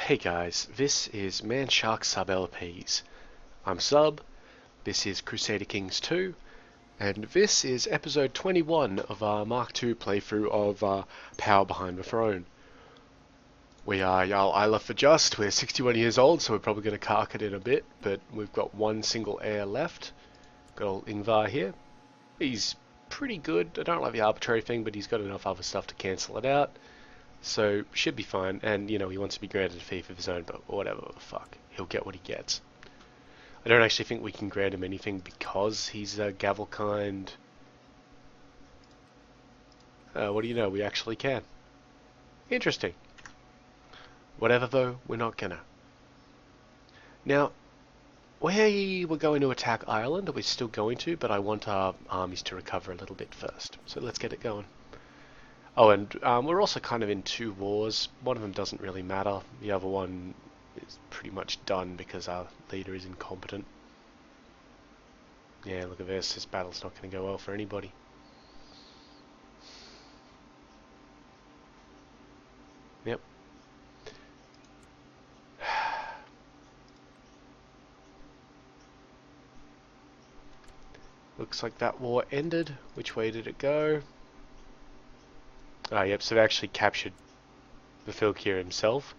Hey guys, this is Man Shark Sub LPs. I'm Sub, this is Crusader Kings II, and this is episode 21 of our Mark II playthrough of Power Behind the Throne. We are Jarl Isla for Just, we're 61 years old, so we're probably going to cark it in a bit, but we've got one single heir left. Got old Ingvar here. He's pretty good. I don't like the arbitrary thing, but he's got enough other stuff to cancel it out. So, should be fine, and you know, he wants to be granted a fief of his own, but whatever the fuck. He'll get what he gets. I don't actually think we can grant him anything because he's a Gavelkind. What do you know, we actually can. Interesting. Whatever though, we're not gonna. Now, we were going to attack Ireland, we're still going to, but I want our armies to recover a little bit first. So let's get it going. Oh, and we're also kind of in two wars. One of them doesn't really matter. The other one is pretty much done because our leader is incompetent. Yeah, look at this. This battle's not going to go well for anybody. Yep. Looks like that war ended. Which way did it go? Ah, yep, so they actually captured the Filkir himself,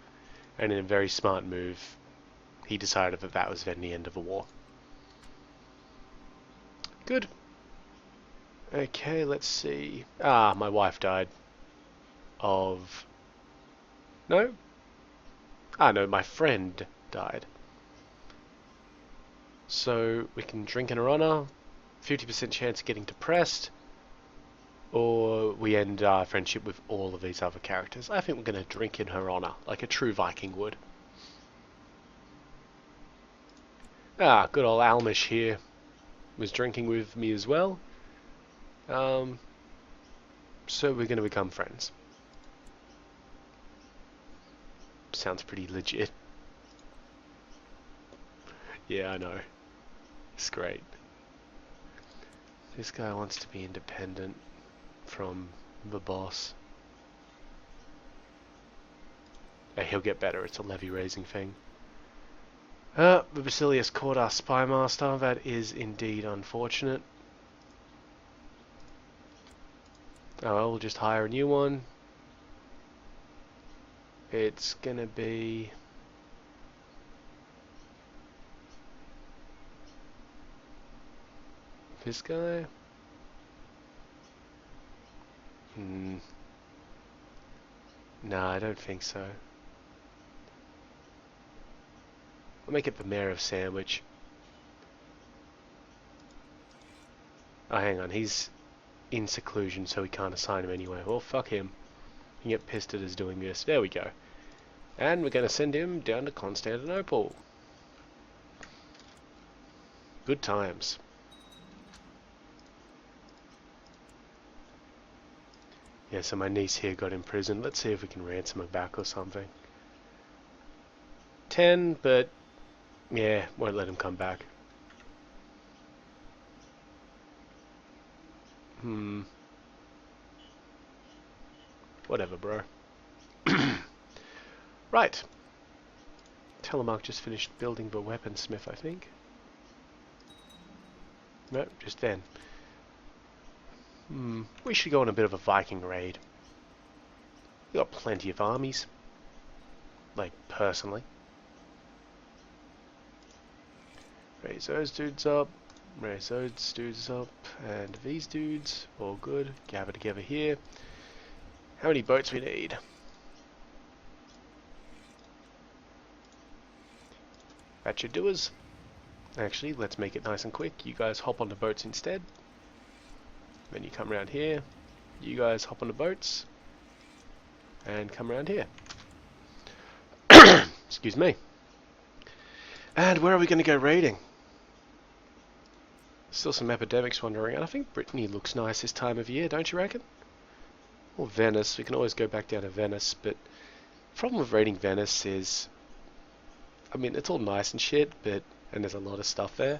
and in a very smart move, he decided that that was then the end of the war. Good. Okay, let's see. Ah, my wife died. Of... No? Ah, no, my friend died. So, we can drink in her honor, 50% chance of getting depressed, or we end our friendship with all of these other characters. I think we're going to drink in her honor, like a true Viking would. Ah, good old Almish here was drinking with me as well. So we're going to become friends. Sounds pretty legit. Yeah, I know. It's great. This guy wants to be independent from the boss. He'll get better, it's a levy raising thing. The Basilius caught our spy master, that is indeed unfortunate. Oh well, we'll just hire a new one. It's gonna be... this guy? No, I don't think so. I'll make it the mayor of Sandwich. Oh, hang on, he's in seclusion, so we can't assign him anyway. Well, fuck him. You get pissed at us doing this. There we go. And we're going to send him down to Constantinople. Good times. Yeah, so my niece here got imprisoned. Let's see if we can ransom her back or something. 10, but yeah, won't let him come back. Whatever, bro. Right. Telemark just finished building the weaponsmith, I think. No, just then. We should go on a bit of a Viking raid. We got plenty of armies. Like, personally. Raise those dudes up. Raise those dudes up. And these dudes. All good. Gather together here. How many boats we need? That should do us. Actually, let's make it nice and quick. You guys hop on the boats instead. Then you come around here. You guys hop on the boats. And come around here. Excuse me. And where are we going to go raiding? Still some epidemics wandering around. I think Brittany looks nice this time of year, don't you reckon? Or Venice. We can always go back down to Venice, but the problem with raiding Venice is, I mean, it's all nice and shit, but and there's a lot of stuff there,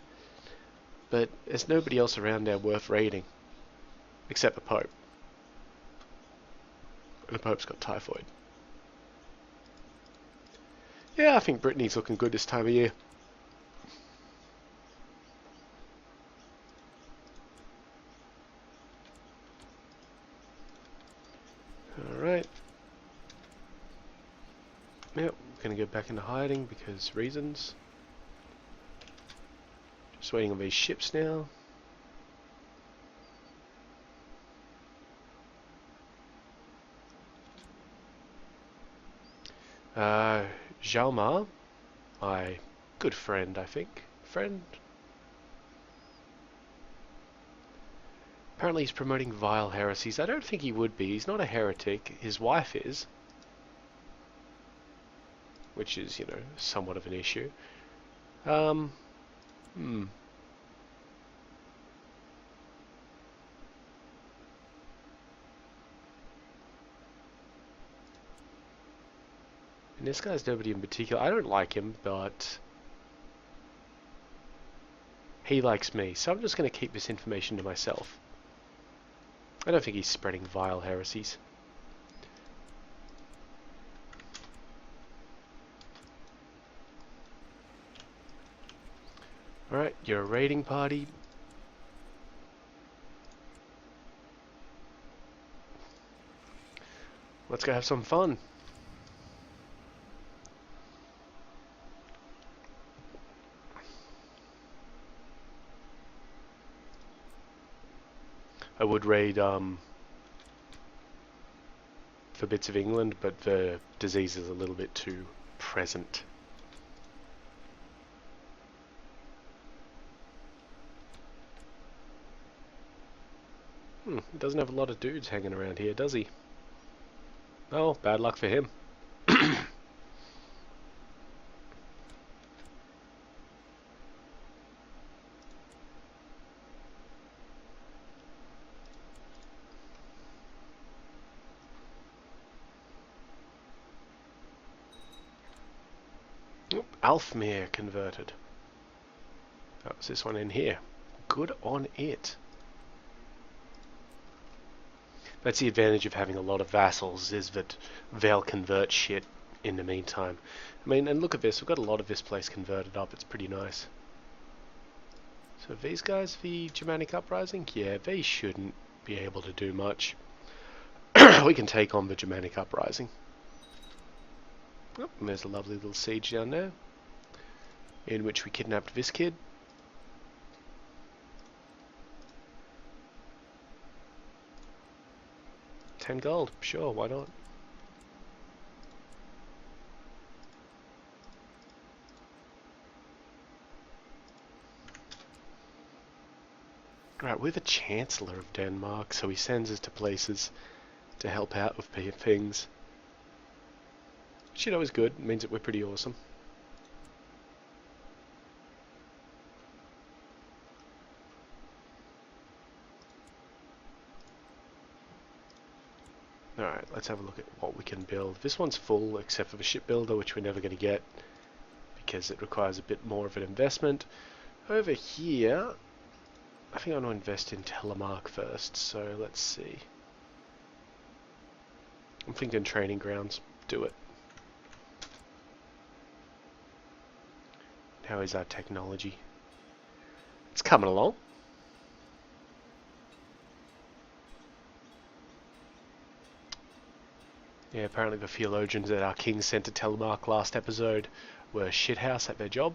but there's nobody else around there worth raiding. Except the Pope. And the Pope's got typhoid. Yeah, I think Brittany's looking good this time of year. Alright. Yep, we're going to go back into hiding because reasons. Just waiting on these ships now. Jalmar, my good friend, I think. Friend? Apparently he's promoting vile heresies. I don't think he would be. He's not a heretic. His wife is. Which is, you know, somewhat of an issue. Hmm. And this guy's nobody in particular. I don't like him, but he likes me. So I'm just going to keep this information to myself. I don't think he's spreading vile heresies. Alright, you're a raiding party. Let's go have some fun. I would raid for bits of England, but the disease is a little bit too present. He doesn't have a lot of dudes hanging around here, does he? Oh, bad luck for him. Alfmere converted. That was this one in here. Good on it. That's the advantage of having a lot of vassals, is that they'll convert shit in the meantime. I mean, and look at this, we've got a lot of this place converted up, it's pretty nice. So these guys, the Germanic Uprising, yeah, they shouldn't be able to do much. We can take on the Germanic Uprising. Oh, and there's a lovely little siege down there, in which we kidnapped this kid. $10, sure, why not? Right, we're the Chancellor of Denmark, so he sends us to places to help out with things. Which, you know, is good. It means that we're pretty awesome. Alright, let's have a look at what we can build. This one's full, except for the shipbuilder, which we're never going to get, because it requires a bit more of an investment. Over here, I think I want to invest in Telemark first, so let's see. I'm thinking training grounds. Do it. How is our technology? It's coming along. Yeah, apparently the theologians that our king sent to Telemark last episode were shithouse at their job.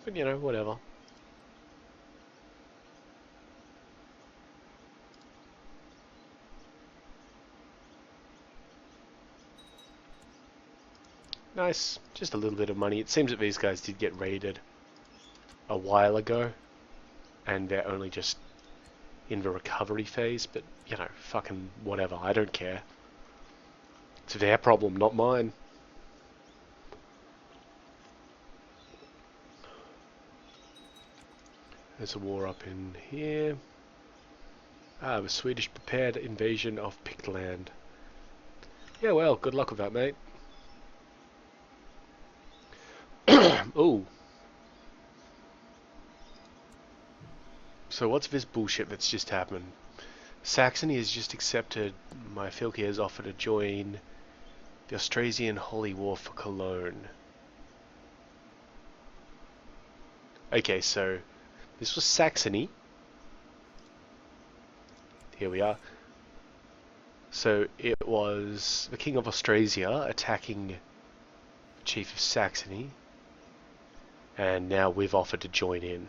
But, you know, whatever. Nice. Just a little bit of money. It seems that these guys did get raided a while ago, and they're only just in the recovery phase, but, you know, fucking whatever. I don't care. It's their problem, not mine. There's a war up in here. Ah, the Swedish prepared invasion of Pictland. Yeah, well, good luck with that, mate. Ooh. So what's this bullshit that's just happened? Saxony has just accepted my Filkia's offer to join the Austrasian Holy War for Cologne. Okay, so this was Saxony. Here we are. So it was the King of Austrasia attacking the Chief of Saxony, and now we've offered to join in.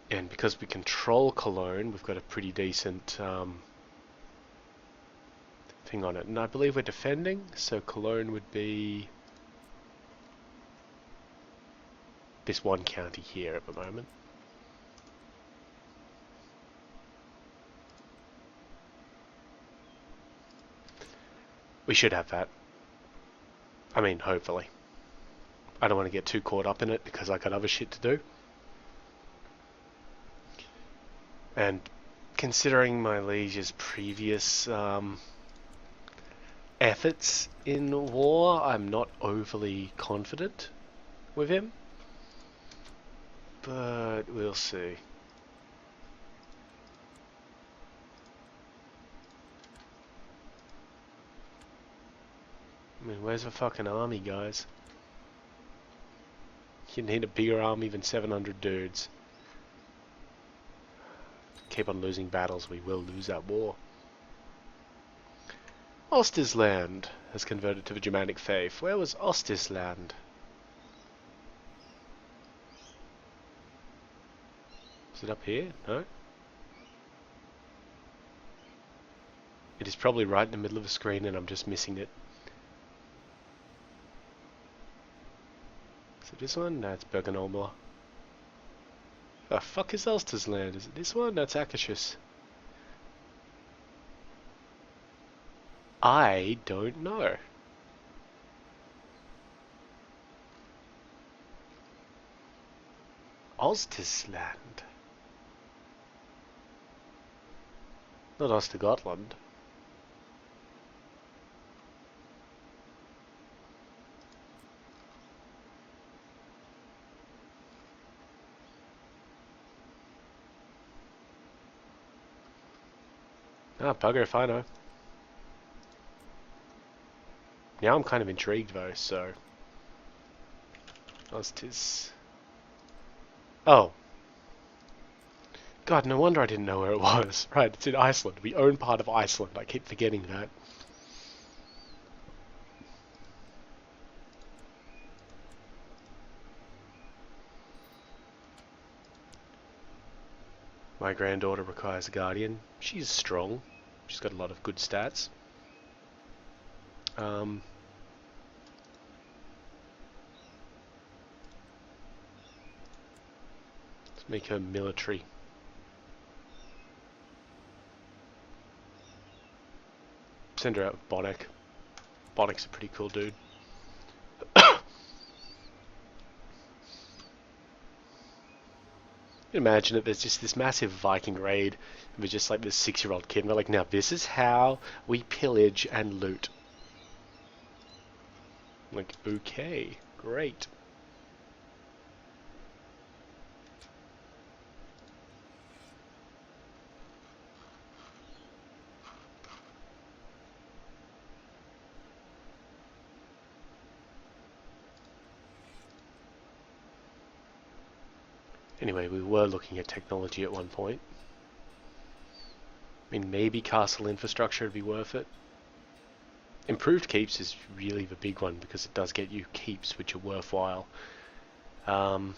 And because we control Cologne, we've got a pretty decent thing on it. And I believe we're defending, so Cologne would be this one county here at the moment. We should have that. I mean, hopefully. I don't want to get too caught up in it because I got other shit to do. And considering my liege's previous efforts in war, I'm not overly confident with him. But we'll see. I mean, where's the fucking army, guys? You need a bigger army than 700 dudes. Keep on losing battles, we will lose that war. Ostisland has converted to the Germanic faith. Where was Ostisland? Is it up here? No? It is probably right in the middle of the screen and I'm just missing it. Is it this one? No, it's Bergen-Olmer. The fuck is Ulstersland? Is it this one? That's Akershus. I don't know. Ostisland. Not Ostergotland. Ah, bugger if I know. Now I'm kind of intrigued though, so... Ostis... Oh. God, no wonder I didn't know where it was. Right, it's in Iceland. We own part of Iceland. I keep forgetting that. My granddaughter requires a guardian. She's strong. She's got a lot of good stats. Let's make her military. Send her out with Bonnek. Bonnek's a pretty cool dude. Imagine it, there's just this massive Viking raid with just like this 6-year-old kid and we're like, now this is how we pillage and loot. I'm like, okay, great. Anyway, we were looking at technology at one point. I mean, maybe castle infrastructure would be worth it. Improved keeps is really the big one because it does get you keeps which are worthwhile. Oh,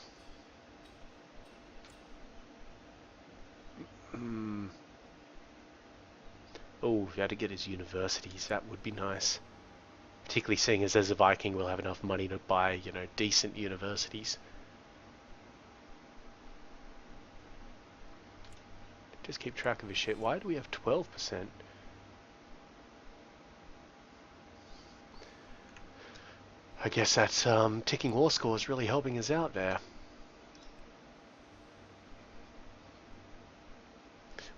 if you had to get his universities, that would be nice. Particularly seeing as a Viking, we'll have enough money to buy, you know, decent universities. Just keep track of his shit. Why do we have 12%? I guess that ticking war score is really helping us out there.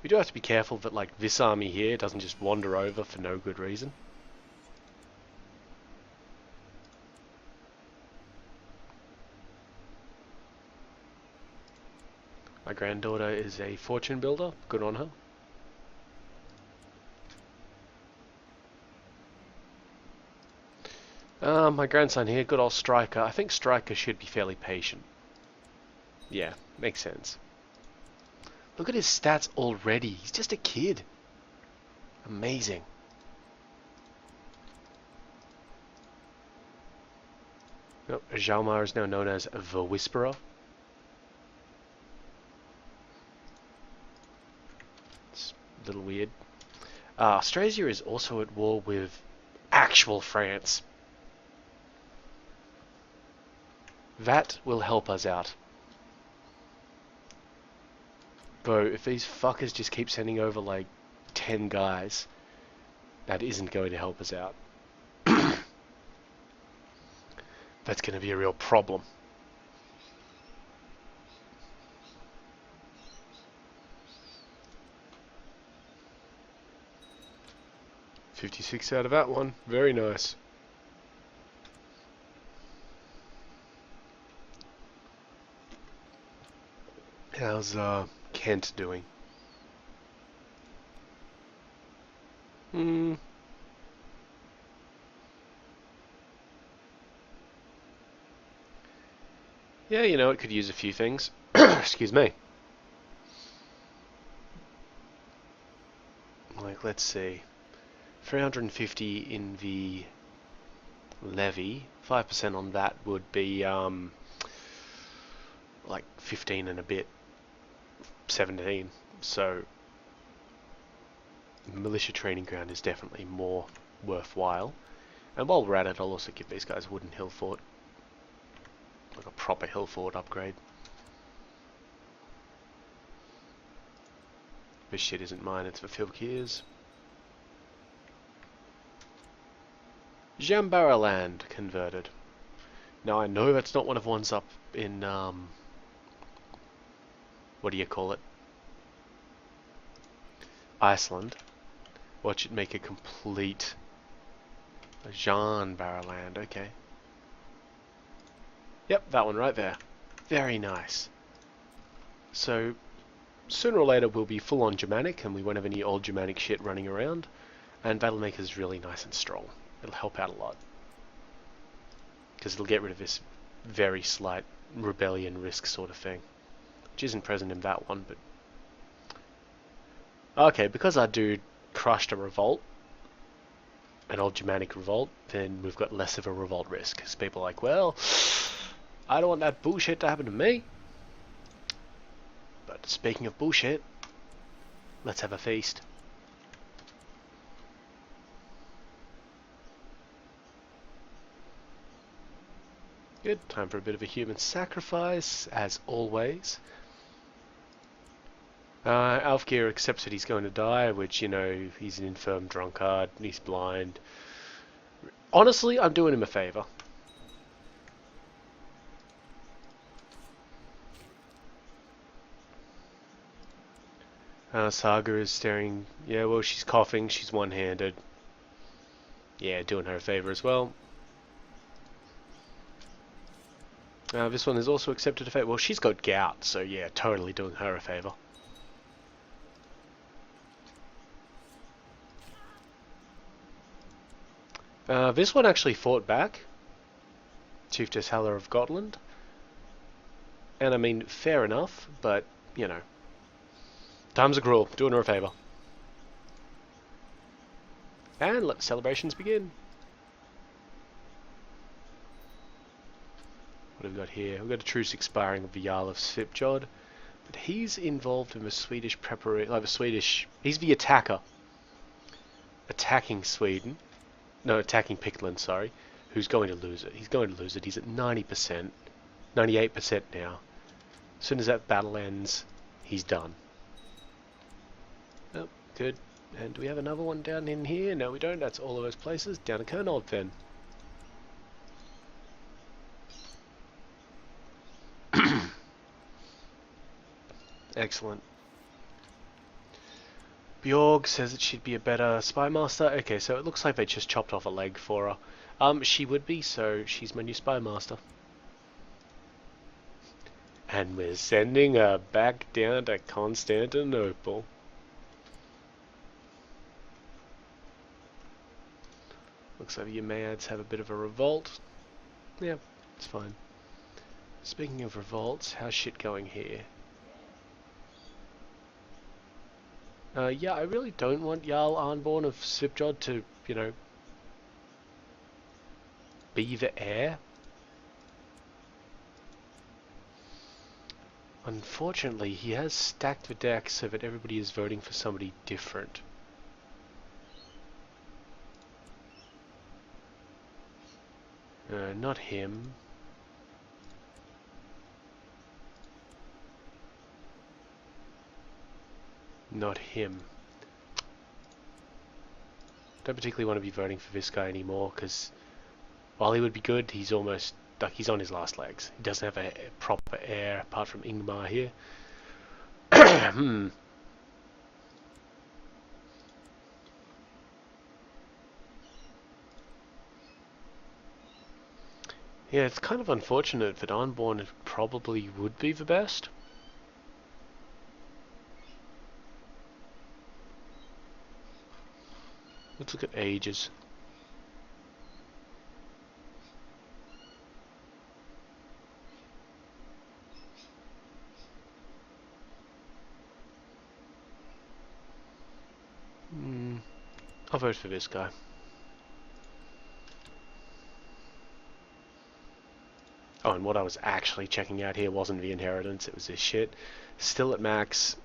We do have to be careful that like this army here doesn't just wander over for no good reason. My granddaughter is a fortune builder. Good on her. My grandson here, good old Striker. I think Striker should be fairly patient. Yeah, makes sense. Look at his stats already. He's just a kid. Amazing. Oh, Jalmar is now known as the Whisperer. It's a little weird. Austrasia is also at war with actual France. That will help us out. Bro, if these fuckers just keep sending over like 10 guys, that isn't going to help us out. That's going to be a real problem. $56 out of that one. Very nice. How's Kent doing? Yeah, you know, it could use a few things. Excuse me. Like, let's see. 350 in the levy. 5% on that would be, like 15 and a bit. 17. So, militia training ground is definitely more worthwhile. And while we're at it, I'll also give these guys a wooden hill fort. Like a proper hill fort upgrade. This shit isn't mine, it's for Filkir's. Jambara land converted. Now I know that's not one of ones up in, what do you call it? Iceland. Watch it make a complete Jambara land, okay. Yep, that one right there. Very nice. So, sooner or later we'll be full on Germanic and we won't have any old Germanic shit running around. And that'll make us really nice and strong. It'll help out a lot. Because it'll get rid of this very slight rebellion risk sort of thing. Which isn't present in that one, but... Okay, because our dude crushed a revolt, an old Germanic revolt, then we've got less of a revolt risk. Because people are like, well, I don't want that bullshit to happen to me. But speaking of bullshit, let's have a feast. Good, time for a bit of a human sacrifice, as always. Alfgeir accepts that he's going to die, which, you know, he's an infirm drunkard, he's blind. Honestly, I'm doing him a favour. Saga is staring. Yeah, well, she's coughing, she's one-handed. Yeah, doing her a favour as well. This one has also accepted a favour. Well, she's got gout, so yeah, totally doing her a favour. This one actually fought back. Chiefess Haller of Gotland. And I mean, fair enough, but, you know. Times are cruel, doing her a favour. And let the celebrations begin. What have we got here? We've got a truce expiring of the Jarl of Svipjod. But he's involved in the Swedish preparation, like the Swedish, he's the attacker. Attacking Sweden. No, attacking Pickland, sorry. Who's going to lose it? He's going to lose it. He's at 90%. 98% now. As soon as that battle ends, he's done. Oh, good. And do we have another one down in here? No, we don't. That's all of those places. Down to Kernold then. Excellent. Bjorg says that she'd be a better spy master. Okay, so it looks like they just chopped off a leg for her. She would be, so she's my new spy master. And we're sending her back down to Constantinople. Looks like your Mayads have a bit of a revolt. Yeah, it's fine. Speaking of revolts, how's shit going here? Yeah, I really don't want Jarl Arnborn of Svipjod to, you know, be the heir. Unfortunately, he has stacked the deck so that everybody is voting for somebody different. Not him. Not him. Don't particularly want to be voting for this guy anymore, because while he would be good, he's almost, like, he's on his last legs. He doesn't have a proper heir apart from Ingmar here. Yeah, it's kind of unfortunate that Unborn probably would be the best. Let's look at ages. I'll vote for this guy. Oh, and what I was actually checking out here wasn't the inheritance, it was this shit. Still at max.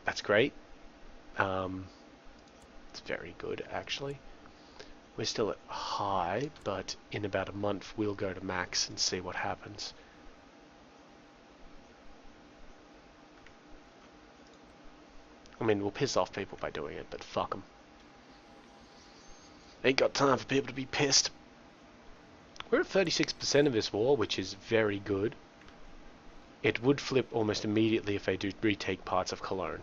That's great. It's very good, actually. We're still at high, but in about a month we'll go to max and see what happens. I mean, we'll piss off people by doing it, but fuck them. Ain't got time for people to be pissed. We're at 36% of this war, which is very good. It would flip almost immediately if they do retake parts of Cologne.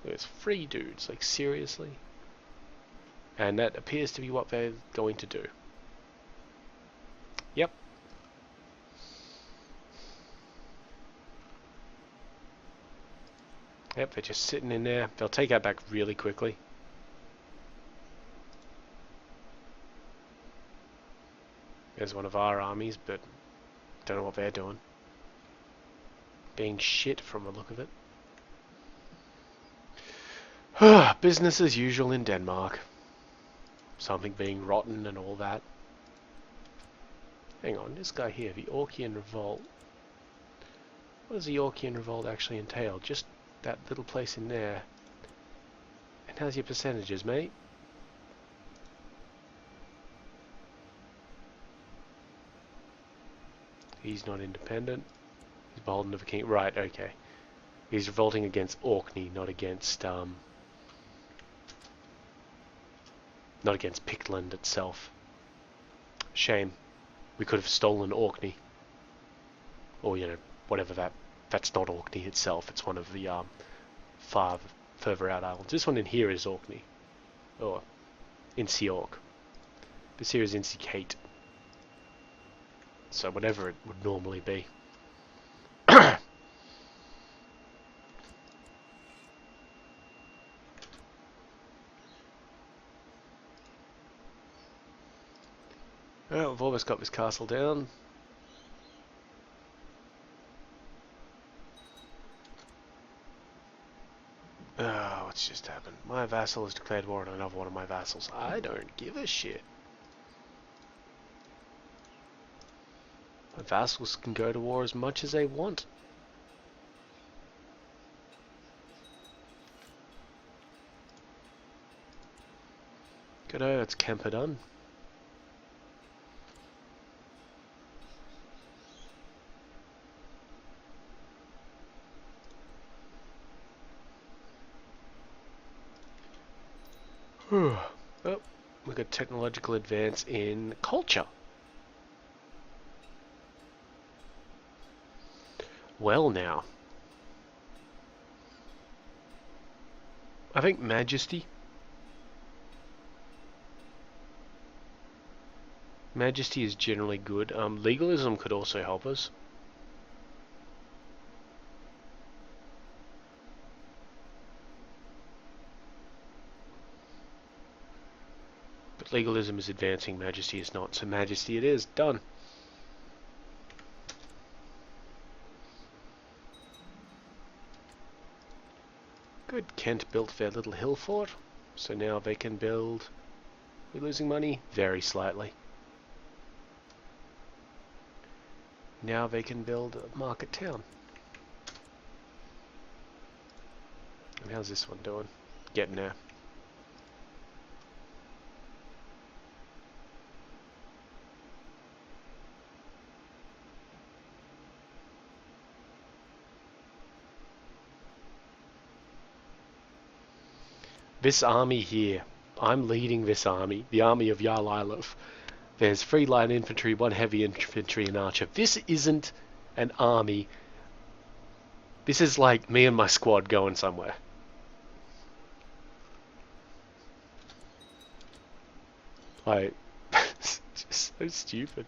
There's 3 dudes, like seriously? And that appears to be what they're going to do. Yep. Yep, they're just sitting in there. They'll take that back really quickly. There's one of our armies, but don't know what they're doing. Being shit from the look of it. Business as usual in Denmark. Something being rotten and all that. Hang on, this guy here, the Orcian Revolt. What does the Orcian Revolt actually entail? Just that little place in there. And how's your percentages, mate? He's not independent. He's beholden to the king. Right, okay. He's revolting against Orkney, not against Pictland itself. Shame. We could have stolen Orkney. Or, you know, whatever that's not Orkney itself. It's one of the further out islands. This one in here is Orkney. Or Insiork. This here is Insikate. So whatever it would normally be. Well, we've almost got this castle down. Oh, what's just happened? My vassal has declared war on another one of my vassals. I don't give a shit. My vassals can go to war as much as they want. Good-o, that's Kemper done. Oh, we've got technological advance in culture. Well now. I think Majesty. Majesty is generally good. Legalism could also help us. But legalism is advancing, majesty is not. So majesty it is. Done. Good. Kent built their little hill fort. So now they can build... We're losing money? Very slightly. Now they can build a market town. And how's this one doing? Getting there. This army here, I'm leading this army, the army of Jarl Eilif. There's 3 light infantry, 1 heavy infantry, and archer. This isn't an army. This is like me and my squad going somewhere. Like, it's just so stupid.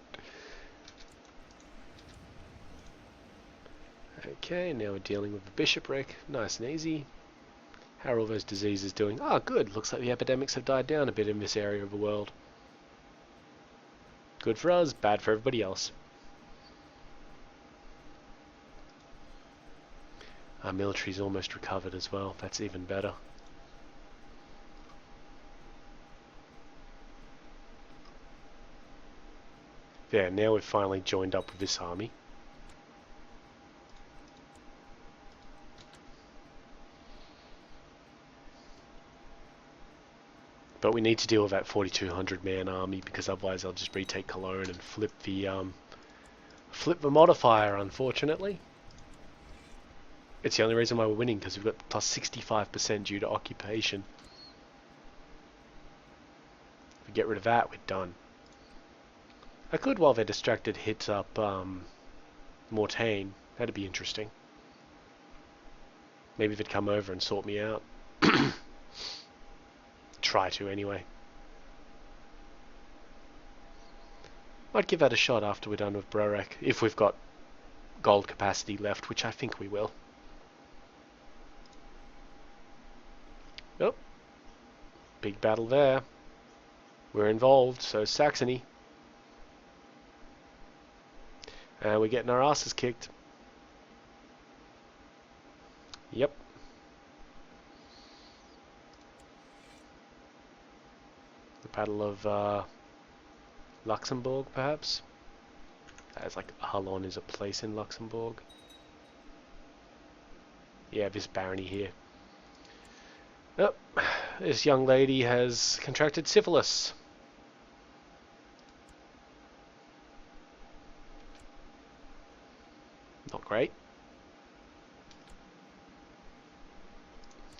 Okay, now we're dealing with the bishopric. Nice and easy. How are all those diseases doing? Ah, good. Looks like the epidemics have died down a bit in this area of the world. Good for us, bad for everybody else. Our military's almost recovered as well. That's even better. There, now we've finally joined up with this army. But we need to deal with that 4,200 man army because otherwise I'll just retake Cologne and flip the modifier, unfortunately. It's the only reason why we're winning, because we've got plus 65% due to occupation. If we get rid of that, we're done. I could, while they're distracted, hit up Mortain. That'd be interesting. Maybe they'd come over and sort me out. Try to, anyway. Might give that a shot after we're done with Brorek, if we've got gold capacity left, which I think we will. Oh, big battle there. We're involved, so Saxony. And we're getting our asses kicked. Yep. The Battle of Luxembourg, perhaps? It's like Harlon is a place in Luxembourg. Yeah, this barony here. Oh, this young lady has contracted syphilis. Not great.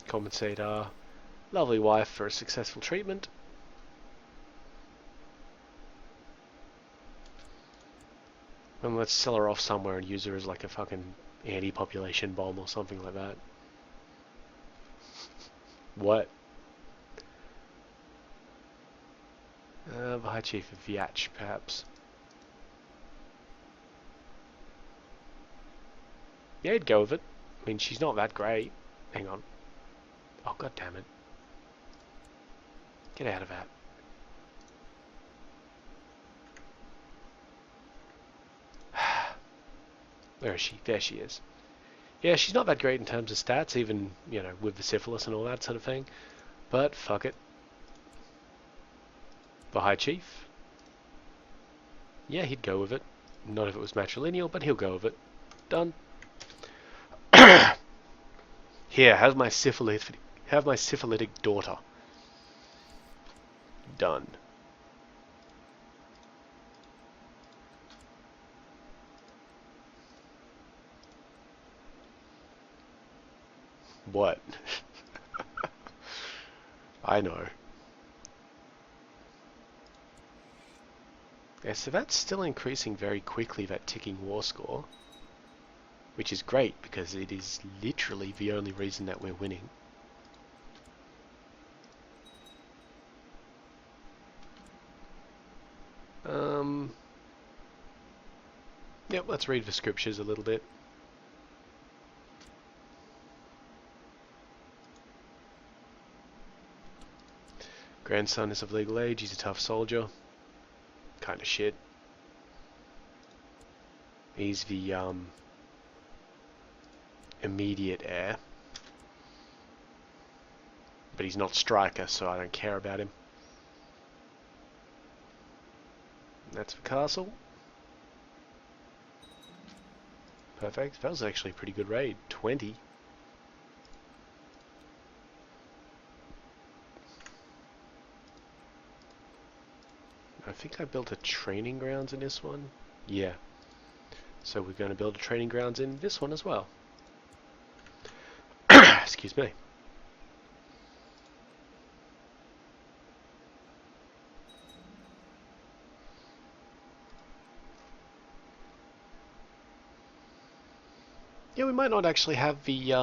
Compensate our lovely wife for a successful treatment. And let's sell her off somewhere and use her as like a fucking anti-population bomb or something like that. What? The High Chief of Viatch, perhaps. Yeah, I'd go with it. I mean, she's not that great. Hang on. Oh, god damn it. Get out of that. Where is she? There she is. Yeah, she's not that great in terms of stats, even, you know, with the syphilis and all that sort of thing. But, fuck it. The High Chief? Yeah, he'd go with it. Not if it was matrilineal, but he'll go with it. Done. Here, have my syphilitic daughter. Done. What? I know. Yeah, so that's still increasing very quickly, that ticking war score. Which is great, because it is literally the only reason that we're winning. Yep, let's read the scriptures a little bit. Grandson is of legal age, he's a tough soldier. Kinda shit. He's the, immediate heir. But he's not striker, so I don't care about him. That's the castle. Perfect. That was actually a pretty good raid. 20. I think I built a training grounds in this one. Yeah. So we're going to build a training grounds in this one as well. Excuse me. Yeah, we might not actually have the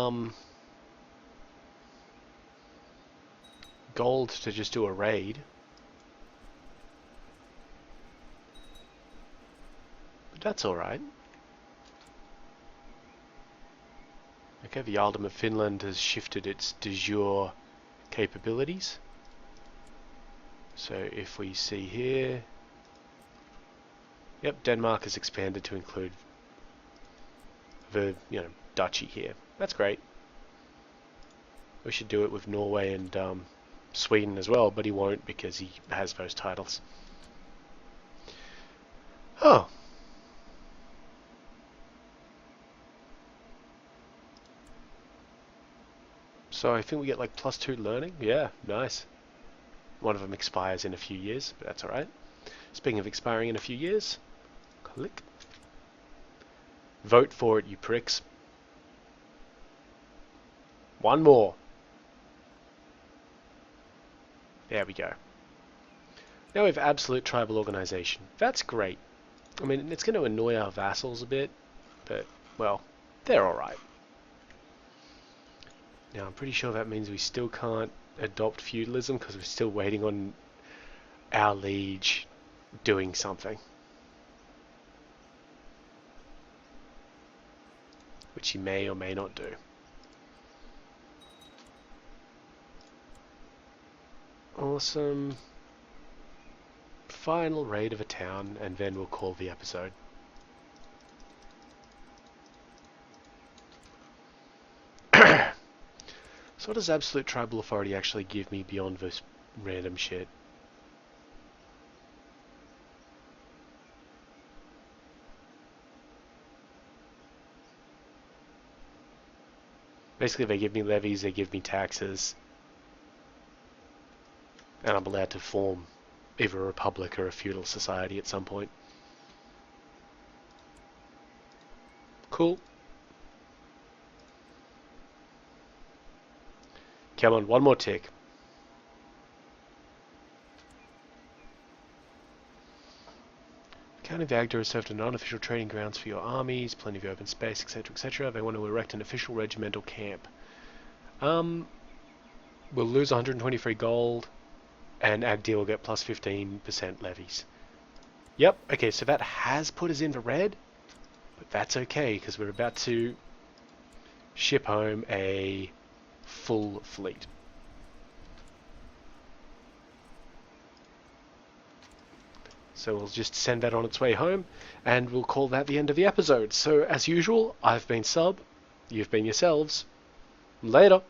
gold to just do a raid. But that's alright. Okay, the Earldom of Finland has shifted its de jure capabilities. So if we see here... Yep, Denmark has expanded to include the, duchy here. That's great. We should do it with Norway and Sweden as well, but he won't because he has those titles. Oh. So I think we get like +2 learning. Yeah, nice. One of them expires in a few years, but that's alright. Speaking of expiring in a few years, click. Vote for it, you pricks. One more. There we go. Now we have absolute tribal organization. That's great. I mean, it's going to annoy our vassals a bit, but, well, they're alright. Now, I'm pretty sure that means we still can't adopt feudalism because we're still waiting on our liege doing something. Which he may or may not do. Awesome. Final raid of a town, and then we'll call the episode. So what does absolute tribal authority actually give me beyond this random shit? Basically, they give me levies, they give me taxes, and I'm allowed to form either a republic or a feudal society at some point. Cool. Come on, one more tick. County of Agder has served as non-official training grounds for your armies, plenty of open space, etc., etc. They want to erect an official regimental camp. We'll lose 123 gold, and Agder will get plus 15% levies. Yep, okay, so that has put us in the red, but that's okay, because we're about to ship home a full fleet. So we'll just send that on its way home, and we'll call that the end of the episode. So as usual, I've been Sub, you've been yourselves. Later.